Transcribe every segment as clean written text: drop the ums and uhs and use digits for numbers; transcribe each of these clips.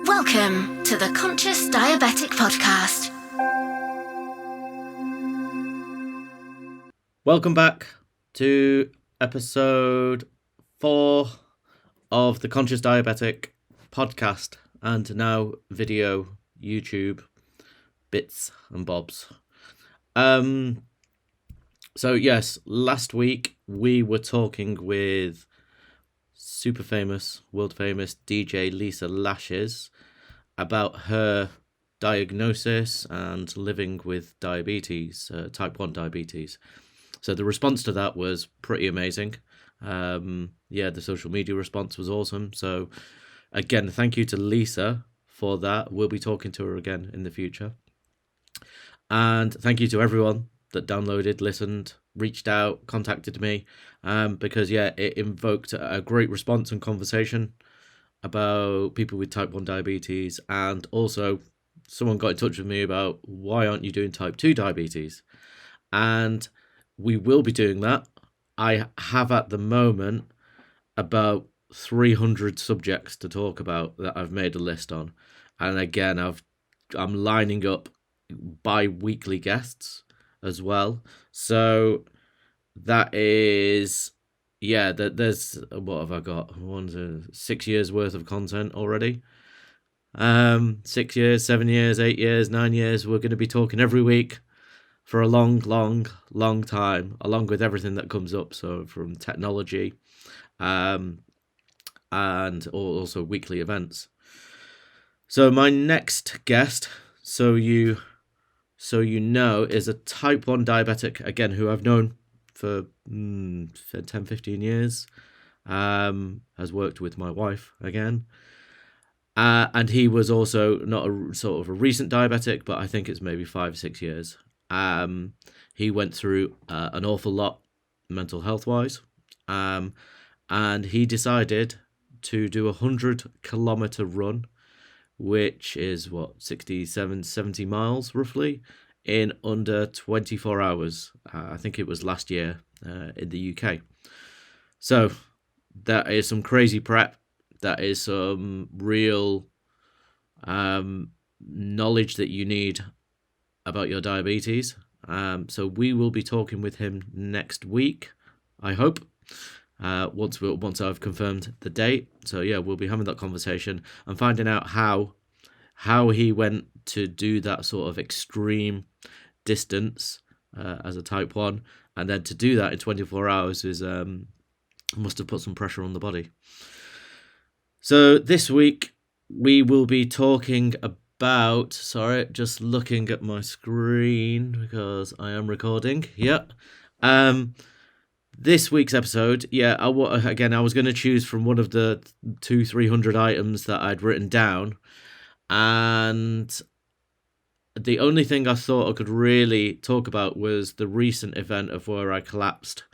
Welcome to the Conscious Diabetic Podcast. Welcome back to episode 4 of the Conscious Diabetic Podcast and now video, YouTube, bits and bobs. So yes, last week we were talking with super famous, world famous DJ Lisa Lashes about her diagnosis and living with diabetes, type 1 diabetes. So the response to that was pretty amazing. The social media response was awesome. So again, thank you to Lisa for that. We'll be talking to her again in the future. And thank you to everyone that downloaded, listened, reached out, contacted me, because it invoked a great response and conversation about people with type 1 diabetes. And also someone got in touch with me about why aren't you doing type 2 diabetes? And we will be doing that. I have at the moment about 300 subjects to talk about that I've made a list on. And again, I'm lining up bi-weekly guests as well. So that is, there's, what have I got? 6 years worth of content already. 6 years, 7 years, 8 years, 9 years. We're going to be talking every week for a long time, along with everything that comes up. So from technology, and also weekly events. So my next guest, so you know, is a type 1 diabetic, again, who I've known for 10, 15 years, has worked with my wife again. And he was also not a sort of a recent diabetic, but I think it's maybe 5 or 6 years. He went through an awful lot mental health wise, and he decided to do 100-kilometer run, which is 70 miles roughly, in under 24 hours. I think it was last year in the UK. So that is some crazy prep. That is some real knowledge that you need about your diabetes. So we will be talking with him next week, I hope, once I've confirmed the date. So we'll be having that conversation and finding out how he went to do that sort of extreme distance as a type 1, and then to do that in 24 hours is must have put some pressure on the body. So this week we will be talking about, just looking at my screen because I am recording. This week's episode, I was going to choose from one of the 200-300 items that I'd written down, and the only thing I thought I could really talk about was the recent event of where I collapsed,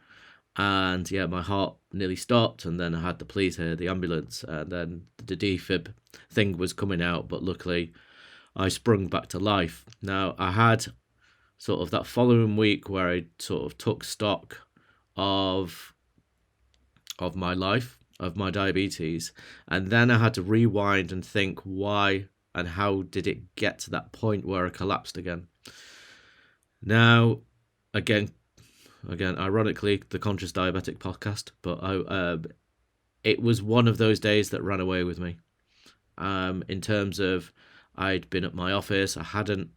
and my heart nearly stopped, and then I had to please hear the ambulance, and then the defib thing was coming out, but luckily I sprung back to life. Now, I had sort of that following week where I sort of took stock of my life, of my diabetes, and then I had to rewind and think why and how did it get to that point where I collapsed again. Now, again, ironically, the Conscious Diabetic Podcast, but it was one of those days that ran away with me. In terms of, I'd been at my office, I didn't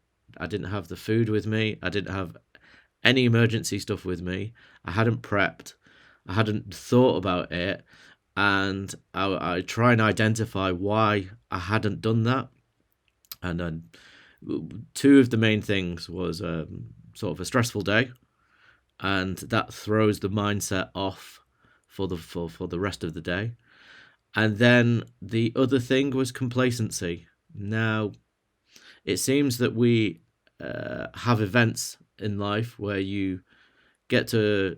have the food with me, I didn't have any emergency stuff with me, I hadn't prepped, I hadn't thought about it, and I try and identify why I hadn't done that. And then two of the main things was sort of a stressful day, and that throws the mindset off for the rest of the day. And then the other thing was complacency. Now, it seems that we have events in life where you get to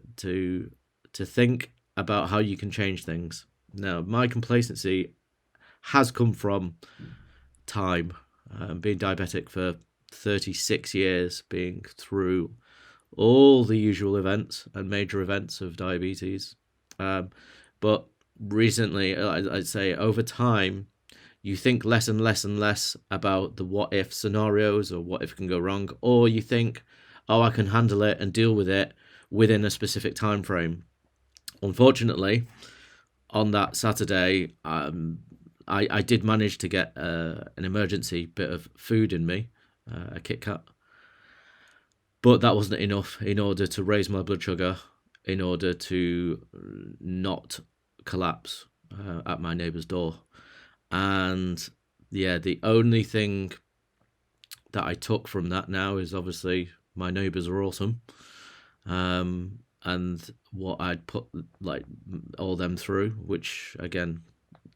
think about how you can change things. Now, my complacency has come from time, being diabetic for 36 years, being through all the usual events and major events of diabetes. But recently, I'd say over time, you think less and less and less about the what if scenarios or what if can go wrong, or you think, oh, I can handle it and deal with it within a specific time frame. Unfortunately, on that Saturday, I did manage to get an emergency bit of food in me, a Kit Kat, but that wasn't enough in order to raise my blood sugar, in order to not collapse at my neighbour's door. And yeah, the only thing that I took from that now is obviously my neighbours are awesome. And what I'd put like all them through, which again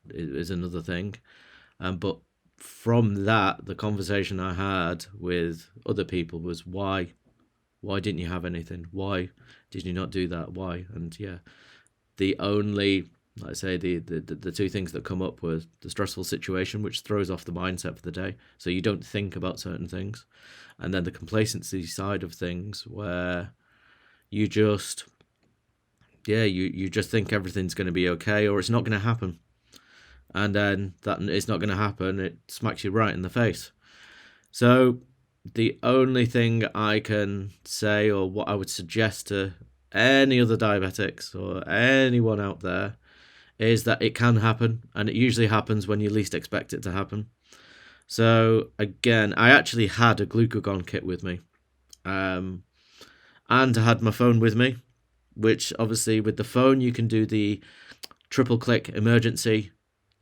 is another thing. But from that, the conversation I had with other people was, why didn't you have anything? Why did you not do that? Why? And yeah, the only, like I say, the two things that come up were the stressful situation, which throws off the mindset for the day, so you don't think about certain things, and then the complacency side of things, where you just, you just think everything's going to be okay, or it's not going to happen, and then that it's not going to happen, it smacks you right in the face. So the only thing I can say, or what I would suggest to any other diabetics or anyone out there, is that it can happen, and it usually happens when you least expect it to happen. So again, I actually had a glucagon kit with me, and I had my phone with me, which obviously with the phone you can do the triple click emergency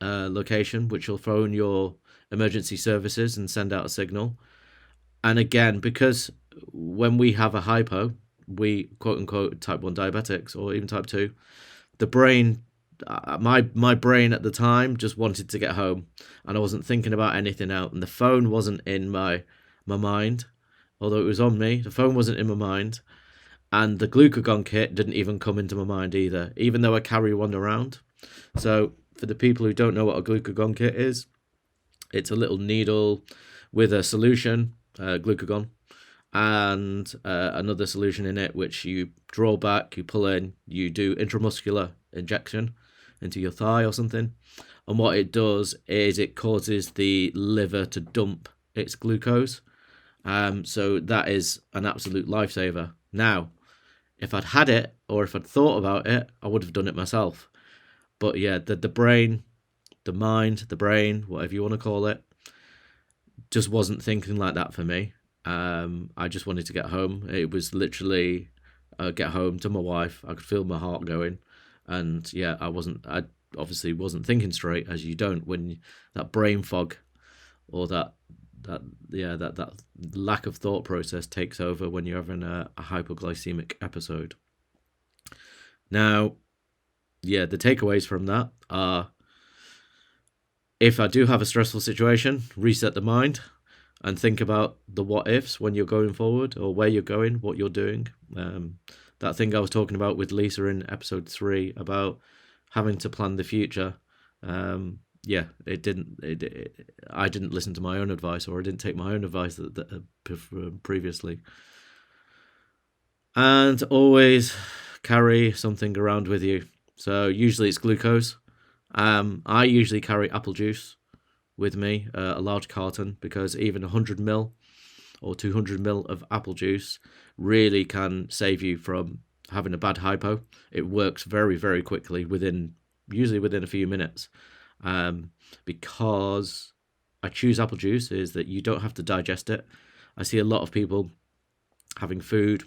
location, which will phone your emergency services and send out a signal. And again, because when we have a hypo, we quote unquote type 1 diabetics, or even type 2, the brain, my brain at the time just wanted to get home, and I wasn't thinking about anything else, and the phone wasn't in my mind, although it was on me. The phone wasn't in my mind, and the glucagon kit didn't even come into my mind either, even though I carry one around. So for the people who don't know what a glucagon kit is, it's a little needle with a solution, glucagon, and another solution in it, which you draw back, you pull in, you do intramuscular injection into your thigh or something. And what it does is it causes the liver to dump its glucose. So that is an absolute lifesaver. Now, if I'd had it, or if I'd thought about it, I would have done it myself. But yeah, the brain, the mind, the brain, whatever you want to call it, just wasn't thinking like that for me. I just wanted to get home. It was literally get home to my wife. I could feel my heart going, and yeah, I obviously wasn't thinking straight, as you don't when that brain fog, or that lack of thought process takes over when you're having a hypoglycemic episode. Now, yeah, the takeaways from that are, if I do have a stressful situation, reset the mind and think about the what ifs when you're going forward, or where you're going, what you're doing. That thing I was talking about with Lisa in episode 3 about having to plan the future. I didn't listen to my own advice, or I didn't take my own advice previously. And always carry something around with you. So usually it's glucose. I usually carry apple juice with me, a large carton, because even 100ml or 200ml of apple juice really can save you from having a bad hypo. It works very, very quickly, usually within a few minutes. Because I choose apple juice is that you don't have to digest it. I see a lot of people having food,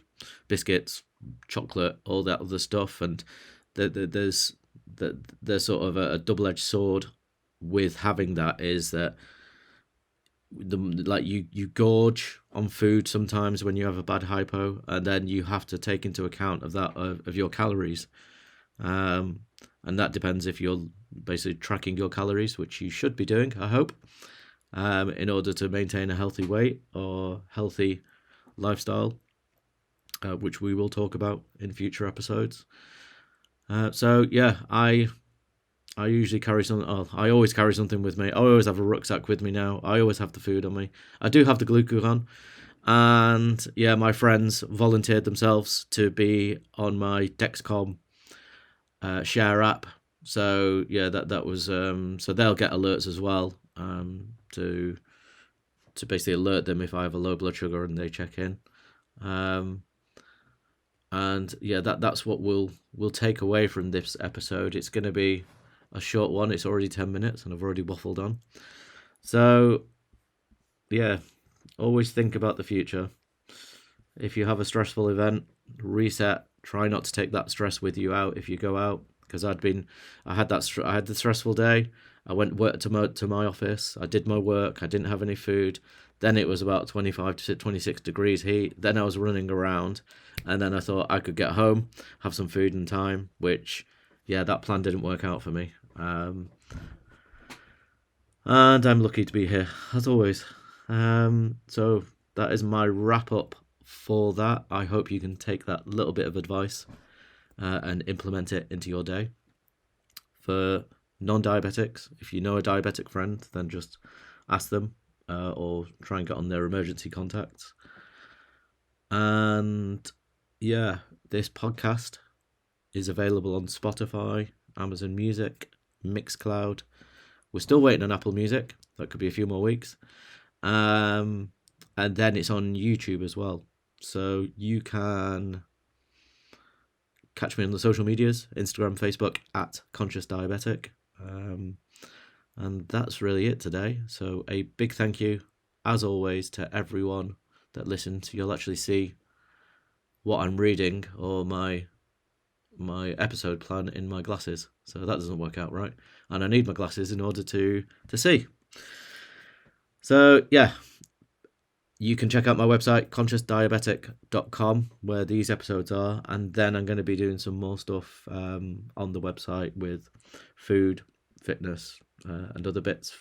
biscuits, chocolate, all that other stuff, and there's sort of a double-edged sword with having that, is that you gorge on food sometimes when you have a bad hypo, and then you have to take into account of your calories, and that depends if you're basically tracking your calories, which you should be doing, I hope, in order to maintain a healthy weight or healthy lifestyle, which we will talk about in future episodes. So yeah, I usually carry something. I always carry something with me. I always have a rucksack with me now. I always have the food on me. I do have the glucagon, and yeah, my friends volunteered themselves to be on my Dexcom share app. So yeah, that was so they'll get alerts as well. to basically alert them if I have a low blood sugar and they check in. And yeah, that's what we'll take away from this episode. It's going to be a short one. It's already 10 minutes and I've already waffled on. So yeah, always think about the future. If you have a stressful event, reset. Try not to take that stress with you out if you go out, because I had the stressful day. I went to my office. I did my work. I didn't have any food. Then it was about 25 to 26 degrees heat. Then I was running around, and then I thought I could get home, have some food in time, which, yeah, that plan didn't work out for me. And I'm lucky to be here, as always. So that is my wrap up for that. I hope you can take that little bit of advice and implement it into your day. For non-diabetics, if you know a diabetic friend, then just ask them or try and get on their emergency contacts. And yeah, this podcast is available on Spotify, Amazon Music, Mixcloud. We're still waiting on Apple Music. That could be a few more weeks. And then it's on YouTube as well. So you can catch me on the social medias, Instagram, Facebook, at Conscious Diabetic. And that's really it today. So a big thank you, as always, to everyone that listens. You'll actually see what I'm reading or my episode plan in my glasses. So that doesn't work out right. And I need my glasses in order to see. So yeah, you can check out my website, consciousdiabetic.com, where these episodes are. And then I'm going to be doing some more stuff on the website with food, fitness, and other bits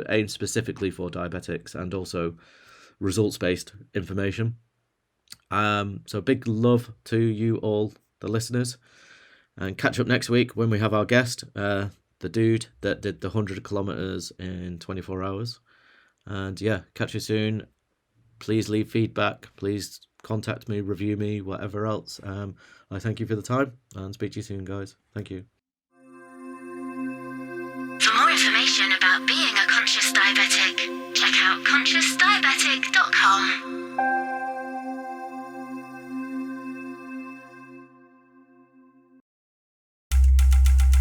aimed specifically for diabetics, and also results-based information. So big love to you all, the listeners. And catch up next week when we have our guest, the dude that did the 100 kilometers in 24 hours. And yeah, catch you soon. Please leave feedback. Please contact me, review me, whatever else. I thank you for the time and speak to you soon, guys. Thank you. For more information about being a conscious diabetic, check out consciousdiabetic.com.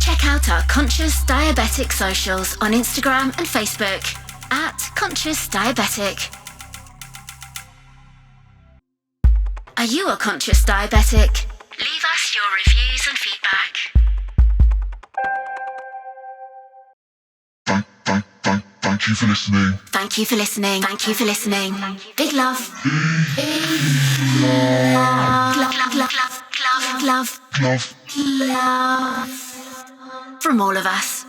Check out our Conscious Diabetic socials on Instagram and Facebook at Conscious Diabetic. Are you a conscious diabetic? Leave us your reviews and feedback. Thank you for listening. Thank you for listening. Thank you for listening. Big love. Love. Love. Love. From all of us.